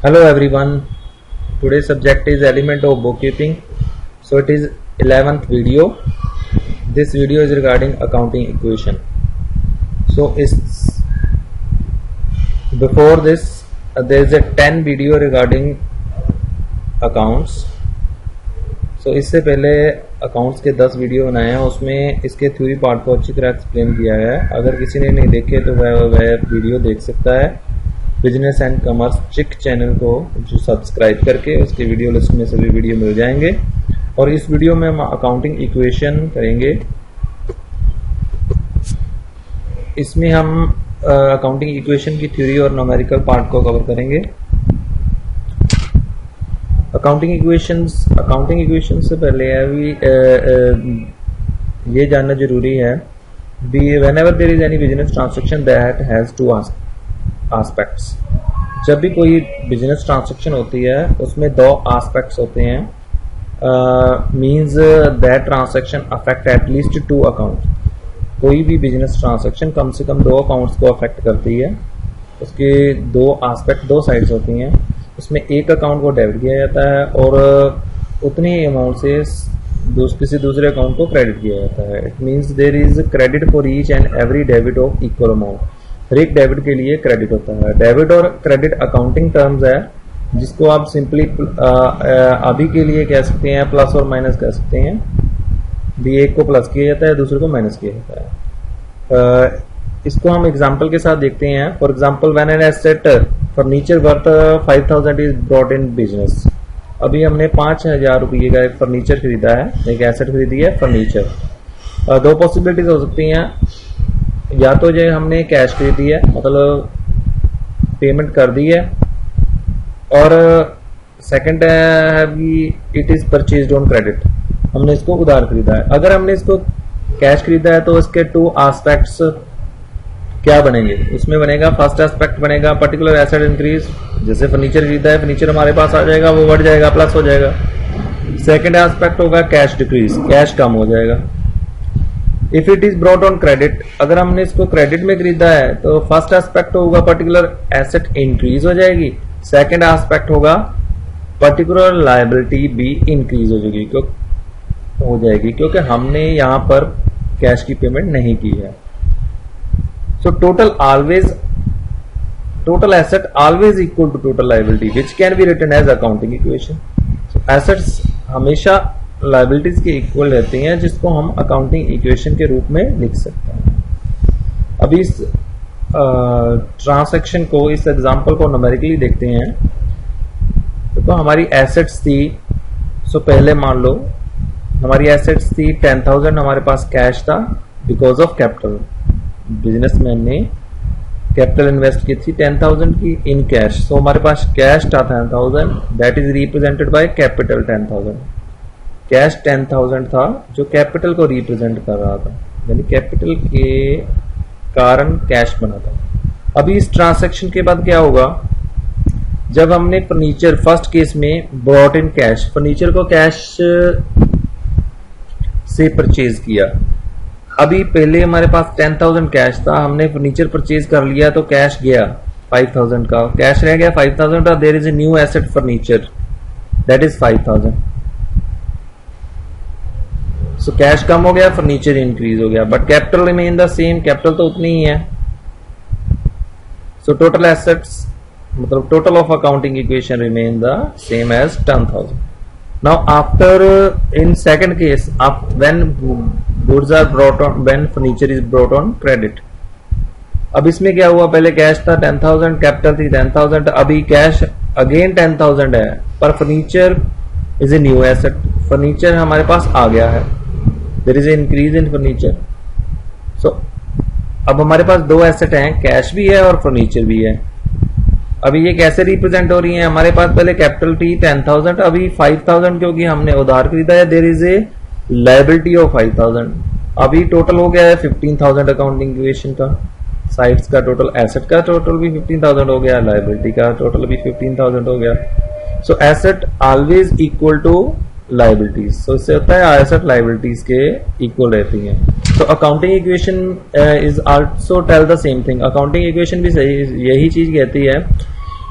Hello everyone. Today's subject is element of bookkeeping. So it is 11th video. This video is regarding accounting equation. So before this there is a 10 video regarding accounts. So इससे पहले accounts के 10 video बनाए हैं, उसमें इसके theory part को अच्छी तरह एक्सप्लेन किया है। अगर किसी ने नहीं देखे तो वह वीडियो देख सकता है। बिजनेस एंड कॉमर्स चिक चैनल को जो सब्सक्राइब करके उसके वीडियो लिस्ट में सभी वीडियो मिल जाएंगे। और इस वीडियो में हम अकाउंटिंग इक्वेशन करेंगे। इसमें हम अकाउंटिंग इक्वेशन की थ्योरी और न्यूमेरिकल पार्ट को कवर करेंगे। अकाउंटिंग इक्वेशन से पहले अभी ये जानना जरूरी है whenever there is any business transaction that has two aspects. जब भी कोई बिजनेस ट्रांजैक्शन होती है उसमें दो एस्पेक्ट्स होते हैं। Means that transaction affect at least to account. कोई भी बिजनेस ट्रांजैक्शन कम से कम दो अकाउंट्स को अफेक्ट करती है। उसके दो एस्पेक्ट, दो साइड्स होती हैं। उसमें एक अकाउंट को डेबिट किया जाता है और उतनी अमाउंट से किसी दूसरे अकाउंट को क्रेडिट किया जाता है। It means there is credit for each and every debit of equal amount. हर एक डेबिट के लिए क्रेडिट होता है। डेबिट और क्रेडिट अकाउंटिंग टर्म्स है जिसको आप सिंपली अभी के लिए कह सकते हैं प्लस और माइनस कह सकते हैं। भी एक को प्लस किया जाता है, दूसरे को माइनस किया जाता है। इसको हम एग्जांपल के साथ देखते हैं। For example when an asset furniture worth 5000 is brought in business. अभी हमने 5000 रुपये का एक फर्नीचर खरीदा है, एक एसेट खरीदी है फर्नीचर। दो पॉसिबिलिटीज हो सकती हैं। या तो जो हमने कैश खरीदी है, मतलब पेमेंट कर दी है, और सेकंड है कि it is purchased on credit, हमने इसको उधार खरीदा है। अगर हमने इसको कैश खरीदा है तो इसके टू एस्पेक्ट्स क्या बनेंगे? उसमें बनेगा फर्स्ट एस्पेक्ट बनेगा पर्टिकुलर एसेट इंक्रीज। जैसे फर्नीचर खरीदा है, फर्नीचर हमारे पास आ जाएगा, वो बढ़ जाएगा, प्लस हो जाएगा। सेकंड एस्पेक्ट होगा कैश डिक्रीज, कैश कम हो जाएगा। If it is brought on credit, अगर हमने इसको क्रेडिट में खरीदा है तो फर्स्ट एस्पेक्ट होगा पर्टिकुलर एसेट इंक्रीज हो जाएगी। सेकंड एस्पेक्ट होगा पर्टिकुलर लायबिलिटी भी इंक्रीज हो जाएगी क्योंकि हमने यहां पर कैश की पेमेंट नहीं की है। So total asset always equal to total liability, which can be written as accounting equation. So assets हमेशा liabilities के इक्वल रहती हैं, जिसको हम अकाउंटिंग इक्वेशन के रूप में लिख सकते हैं। अभी इस ट्रांसैक्शन को, इस एग्जांपल को न्यूमेरिकली देखते हैं। तो हमारी एसेट्स थी, सो पहले मान लो हमारी एसेट्स थी 10,000, हमारे पास कैश था बिकॉज ऑफ कैपिटल। बिजनेसमैन ने कैपिटल इन्वेस्ट की थी 10,000 की इन कैश। सो हमारे पास कैश था 10,000, that is represented by capital 10,000। Cash 10,000 था जो कैपिटल को रिप्रेजेंट कर रहा था, यानी कैपिटल के कारण कैश बना था। अभी इस ट्रांसैक्शन के बाद क्या होगा? जब हमने फर्नीचर, फर्स्ट केस में ब्रॉट इन कैश, फर्नीचर को कैश से परचेज किया। अभी पहले हमारे पास 10,000 कैश था, हमने फर्नीचर परचेज कर लिया तो कैश गया 5,000 का, कैश रह गया 5,000 का। There is a new asset furniture that is 5,000। So cash कम हो गया, फर्नीचर इंक्रीज हो गया, but capital remain the same, capital तो उतनी ही है। सो टोटल एसेट्स, मतलब total of accounting equation remain the same as 10,000। Now after in second case, when goods are brought on, when furniture is brought on credit, अब इसमें क्या हुआ? पहले कैश था 10,000, कैपिटल थी 10,000, अभी कैश अगेन 10,000 है, पर furniture is a new asset, furniture हमारे पास आ गया है, there is a increase in furniture. So अब हमारे पास दो एसेट हैं, कैश भी है और फर्नीचर भी है। अभी ये कैसे रिप्रेजेंट हो रही है? हमारे पास पहले कैपिटल थी 10,000, अभी 5,000 क्योंकि हमने उधार खरीदा है, there is a liability of 5,000। अभी टोटल हो गया है 15,000 अकाउंटिंग इक्वेशन का। साइड्स का टोटल, एसेट का टोटल भी 15,000 हो गया, लायबिलिटी का टोटल भी 15,000 हो गया। So asset always equal to liabilities. So इससे होता है एसेट लायबिलिटीज के इक्वल रहती हैं। तो accounting equation is also tell the same thing. Accounting equation भी सही यही चीज कहती है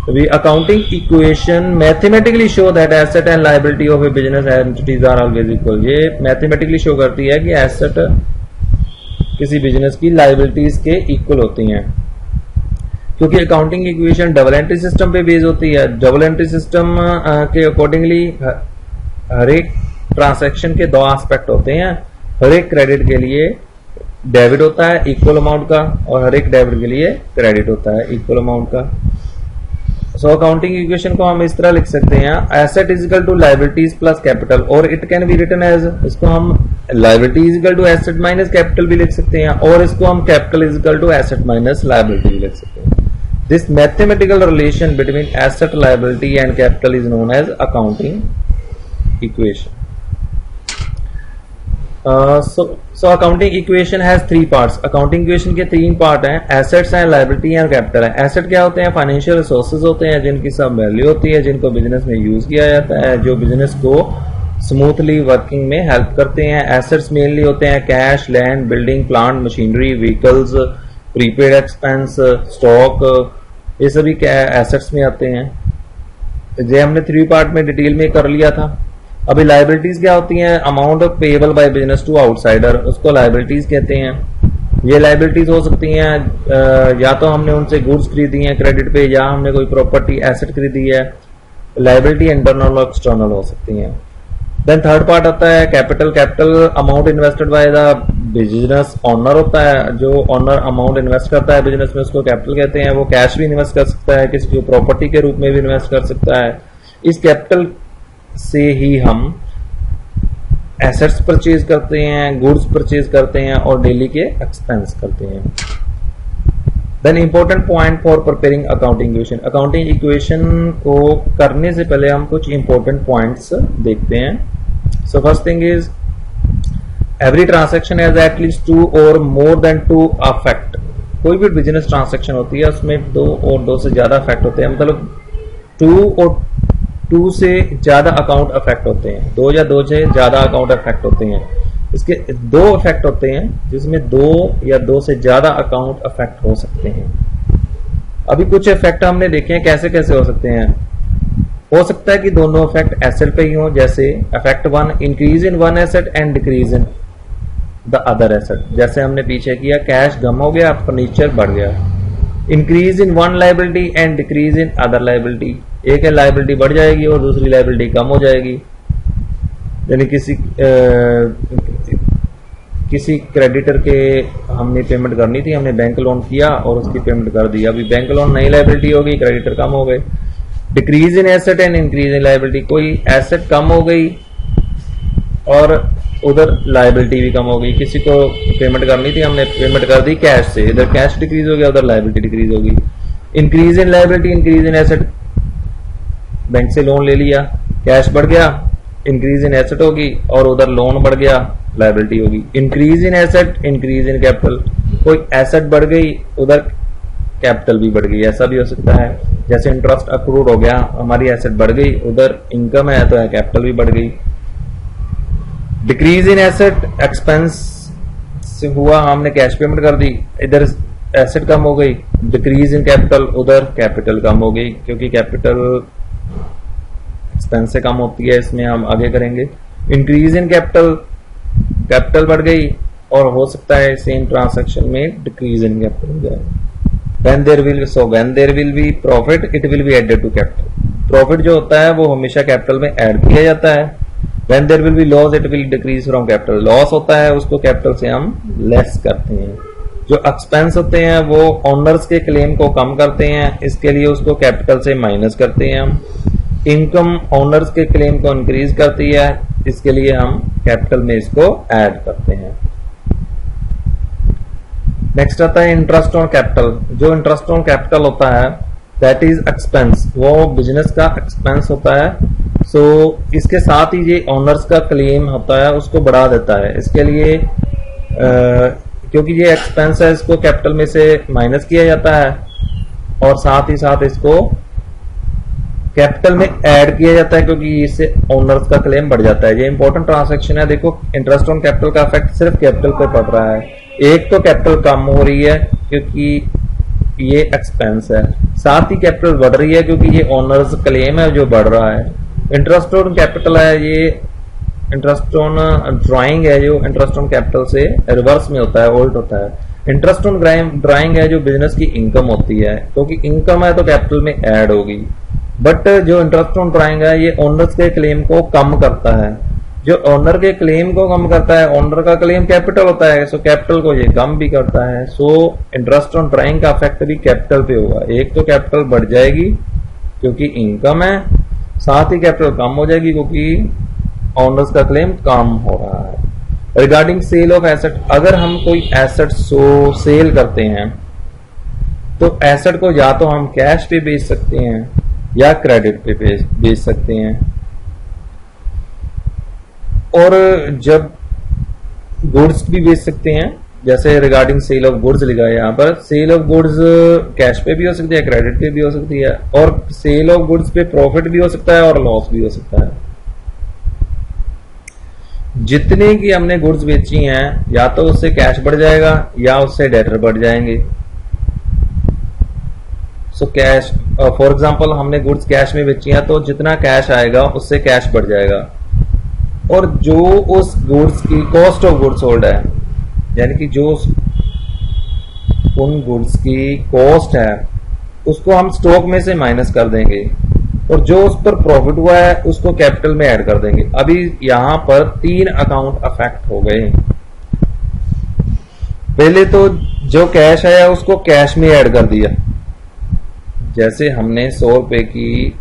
The accounting equation mathematically show that asset and liability of a business entities are always equal. ये mathematically show करती है कि asset किसी बिजनेस की liabilities के equal होती हैं, क्योंकि accounting equation double entry system पे बेस होती है। डबल एंट्री सिस्टम के अकॉर्डिंगली हर एक ट्रांसैक्शन के दो एस्पेक्ट होते हैं। हर एक क्रेडिट के लिए डेबिट होता है इक्वल अमाउंट का, और हर एक डेबिट के लिए क्रेडिट होता है इक्वल अमाउंट का। सो अकाउंटिंग इक्वेशन को हम इस तरह लिख सकते हैं, asset is equal to liabilities plus capital, और it can be written as, इसको हम liability is equal to asset minus capital भी लिख सकते हैं, और इसको हम capital is equal to asset minus liability भी लिख सकते हैं। This mathematical relation between asset, liability and capital is known as accounting equation. So accounting equation has three parts. Accounting equation के तीन पार्ट हैं, assets हैं, liability हैं और capital है। asset क्या होते हैं? फाइनेंशियल रिसोर्सेज होते हैं जिनकी सब वैल्यू होती है, जिनको बिजनेस में यूज किया जाता है, जो बिजनेस को स्मूथली वर्किंग में हेल्प करते हैं। एसेट्स मेनली होते हैं cash, land, building, plant, machinery, vehicles, prepaid expense, stock, ये सभी क्या एसेट्स में आते हैं। ये हमने थ्री पार्ट में डिटेल में कर लिया था। अभी लायबिलिटीज क्या होती हैं? Amount of payable by business to outsider, उसको लायबिलिटीज कहते हैं। ये लायबिलिटीज हो सकती हैं या तो हमने उनसे गुड्स खरीदी हैं क्रेडिट पे, या हमने कोई प्रॉपर्टी एसेट खरीदी है। लायबिलिटी इंटरनल और एक्सटर्नल हो सकती हैं। देन थर्ड पार्ट आता है capital. Capital amount invested by the business honour होता है। जो ऑनर अमाउंट इन्वेस्ट करता है बिजनेस में उसको कैपिटल कहते हैं। वो कैश भी इन्वेस्ट कर सकता है, किसी को प्रॉपर्टी के रूप में भी इन्वेस्ट कर सकता है। इस कैपिटल से ही हम एसेट्स परचेज करते हैं, गुड्स परचेज करते हैं और डेली के एक्सपेंस करते हैं। Then important point for preparing accounting equation. Accounting equation को करने से पहले हम कुछ इंपॉर्टेंट पॉइंट्स देखते हैं। So first thing is every transaction has at least to और मोर देन टू अफेक्ट। कोई भी बिजनेस ट्रांसैक्शन होती है उसमें दो और दो से ज्यादा अफेक्ट होते हैं, मतलब टू से ज्यादा अकाउंट अफेक्ट होते हैं, दो या दो से ज्यादा अकाउंट अफेक्ट होते हैं। इसके दो इफेक्ट होते हैं जिसमें दो या दो से ज्यादा अकाउंट अफेक्ट हो सकते हैं। अभी कुछ इफेक्ट हमने देखे हैं कैसे कैसे हो सकते हैं। हो सकता है कि दोनों इफेक्ट एसेट पे ही हो, जैसे effect one, increase in one asset and decrease in the other asset. जैसे हमने पीछे किया, कैश कम हो गया, फर्नीचर बढ़ गया। Increase in one liability and decrease in other liability, एक है लायबिलिटी बढ़ जाएगी और दूसरी लायबिलिटी कम हो जाएगी। यानी किसी क्रेडिटर के हमने पेमेंट करनी थी, हमने बैंक लोन किया और उसकी पेमेंट कर दी। अभी बैंक लोन नई लायबिलिटी हो गई, क्रेडिटर कम हो गए। Decrease in asset and increase in liability, कोई एसेट कम हो गई और उधर लायबिलिटी भी कम हो गई। किसी को पेमेंट करनी थी, हमने पेमेंट कर दी कैश से, इधर कैश डिक्रीज हो गया, उधर लायबिलिटी डिक्रीज होगी। Increase in liability, increase in asset, bank से लोन ले लिया, कैश बढ़ गया, इंक्रीज इन एसेट होगी, और उधर लोन बढ़ गया, लायबिलिटी होगी। Increase in asset, increase in capital, कोई एसेट बढ़ गई, उधर कैपिटल भी बढ़ गई, ऐसा भी हो सकता है। जैसे इंटरेस्ट अक्रूड हो गया, हमारी एसेट बढ़ गई, उधर इनकम है तो कैपिटल भी बढ़ गई। डिक्रीज इन एसेट, एक्सपेंस से हुआ, हमने कैश पेमेंट कर दी, इधर एसेट कम हो गई। डिक्रीज इन कैपिटल, उधर कैपिटल कम हो गई, क्योंकि कैपिटल एक्सपेंस से कम होती है, इसमें हम आगे करेंगे। इंक्रीज इन कैपिटल, कैपिटल बढ़ गई, और हो सकता है सेम ट्रांसैक्शन में डिक्रीज इन कैपिटल हो जाए। when there will be profit, it will be added to capital। Profit जो होता है वो हमेशा कैपिटल में ऐड किया जाता है। when there will be loss, it will decrease from capital। Loss होता है उसको कैपिटल से हम लेस करते हैं। जो एक्सपेंस होते हैं वो ओनर्स के क्लेम को कम करते हैं, इसके लिए उसको कैपिटल से माइनस करते हैं हम। इनकम ओनर्स के क्लेम को इंक्रीज करती है, इसके लिए हम कैपिटल में इसको ऐड करते हैं। नेक्स्ट आता है इंटरेस्ट ऑन कैपिटल। जो इंटरेस्ट ऑन कैपिटल होता है दैट इज एक्सपेंस, वो बिजनेस का एक्सपेंस होता है। सो इसके साथ ही ये ओनर्स का क्लेम होता है उसको बढ़ा देता है। इसके लिए क्योंकि ये एक्सपेंस है, इसको कैपिटल में से माइनस किया जाता है और साथ ही साथ इसको कैपिटल में ऐड किया जाता है, क्योंकि इससे ओनर्स का क्लेम बढ़ जाता है। ये इंपॉर्टेंट ट्रांसैक्शन है। देखो इंटरेस्ट ऑन कैपिटल का इफेक्ट सिर्फ कैपिटल पे पड़ रहा है। एक तो कैपिटल कम हो रही है क्योंकि ये एक्सपेंस है। साथ ही कैपिटल बढ़ रही है क्योंकि ये ओनर्स क्लेम है जो बढ़ रहा है। इंटरेस्ट ऑन कैपिटल है, ये इंटरेस्ट ऑन ड्राइंग है जो इंटरेस्ट ऑन कैपिटल से रिवर्स में होता है, उल्ट होता है। इंटरेस्ट ऑन ड्राइंग है जो बिजनेस की इनकम होती है, क्योंकि इनकम है तो कैपिटल में ऐड होगी। बट जो इंटरेस्ट ऑन ड्राइंग है ये ओनर्स के क्लेम को कम करता है। जो ओनर के क्लेम को कम करता है, ओनर का क्लेम कैपिटल होता है, सो कैपिटल को ये कम भी करता है। सो इंटरेस्ट ऑन ड्राइंग का इफेक्ट भी कैपिटल पे होगा। एक तो कैपिटल बढ़ जाएगी क्योंकि इनकम है, साथ ही कैपिटल कम हो जाएगी क्योंकि ओनर्स का क्लेम कम हो रहा है। रिगार्डिंग सेल ऑफ एसेट, अगर हम कोई एसेट सेल करते हैं तो एसेट को या तो हम कैश पे बेच सकते हैं या क्रेडिट पे बेच सकते हैं। और जब गुड्स भी बेच सकते हैं, जैसे रिगार्डिंग सेल ऑफ गुड्स लिखा है यहाँ पर, सेल ऑफ गुड्स कैश पे भी हो सकती है, क्रेडिट पे भी हो सकती है, और सेल ऑफ गुड्स पे प्रॉफिट भी हो सकता है और लॉस भी हो सकता है। जितने की हमने गुड्स बेची हैं या तो उससे कैश बढ़ जाएगा या उससे डेटर बढ़ जाएंगे। सो कैश, फॉर एग्जांपल हमने गुड्स कैश में बेची हैं तो जितना कैश आएगा उससे कैश बढ़ जाएगा। और जो उस गुड्स की कॉस्ट ऑफ गुड्स सोल्ड है, यानी कि जो उन गुड्स की कॉस्ट है उसको हम स्टॉक में से माइनस कर देंगे, और जो उस पर प्रॉफिट हुआ है उसको कैपिटल में ऐड कर देंगे। अभी यहां पर 3 अकाउंट अफेक्ट हो गए। पहले तो जो कैश आया उसको कैश में ऐड कर दिया, जैसे हमने 100 रुपए की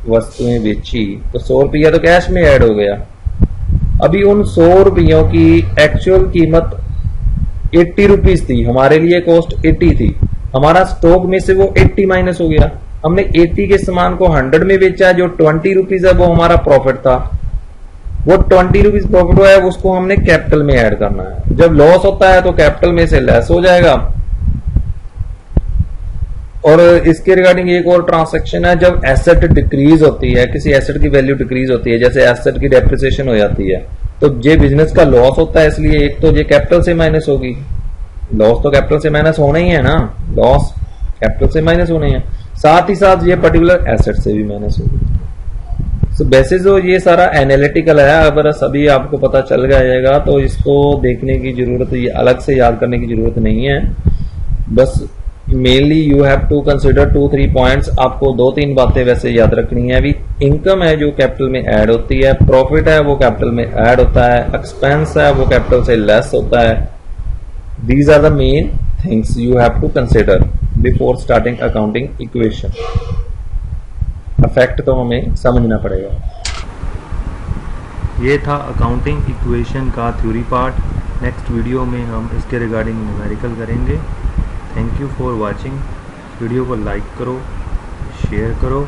वस्तुएं बेची तो 100 रुपया तो कैश में ऐड हो गया। अभी उन 100 रुपयों की एक्चुअल कीमत 80 रुपीज थी, हमारे लिए कॉस्ट 80 थी, हमारा स्टॉक में से वो 80 माइनस हो गया। हमने 80 के सामान को 100 में बेचा, जो 20 रुपीज है वो हमारा प्रॉफिट था। वो 20 रुपीज प्रॉफिट हुआ है उसको हमने कैपिटल में ऐड करना है। जब लॉस होता है तो कैपिटल में से लेस हो जाएगा। और इसके रिगार्डिंग एक और ट्रांसैक्शन है, जब एसेट डिक्रीज होती है, किसी एसेट की वैल्यू डिक्रीज होती है, जैसे एसेट की डेप्रिसिएशन हो जाती है, तो ये बिजनेस का लॉस होता है, इसलिए एक तो ये कैपिटल से माइनस होगी। लॉस तो कैपिटल से माइनस होना ही है ना, लॉस कैपिटल से माइनस होना ही है, साथ ही साथ ये पर्टिकुलर एसेट से भी माइनस होगी। सो बेसिस जो ये सारा एनालिटिकल है, अगर सभी आपको पता चल जाएगा तो इसको देखने की जरूरत, ये अलग से याद करने की जरूरत नहीं है। बस mainly you have to consider 2-3 points. आपको 2-3 बातें वैसे याद रखनी है। अभी इनकम है जो कैपिटल में ऐड होती है, प्रॉफिट है वो कैपिटल में ऐड होता है, एक्सपेंस है वो कैपिटल से लेस होता है। These are the main things you have to consider before starting accounting equation. Effect तो हमें समझना पड़ेगा। ये था अकाउंटिंग इक्वेशन का थ्योरी पार्ट। नेक्स्ट वीडियो में हम इसके रिगार्डिंग न्यूमेरिकल करेंगे। Thank you for watching. Video को लाइक करो, शेयर करो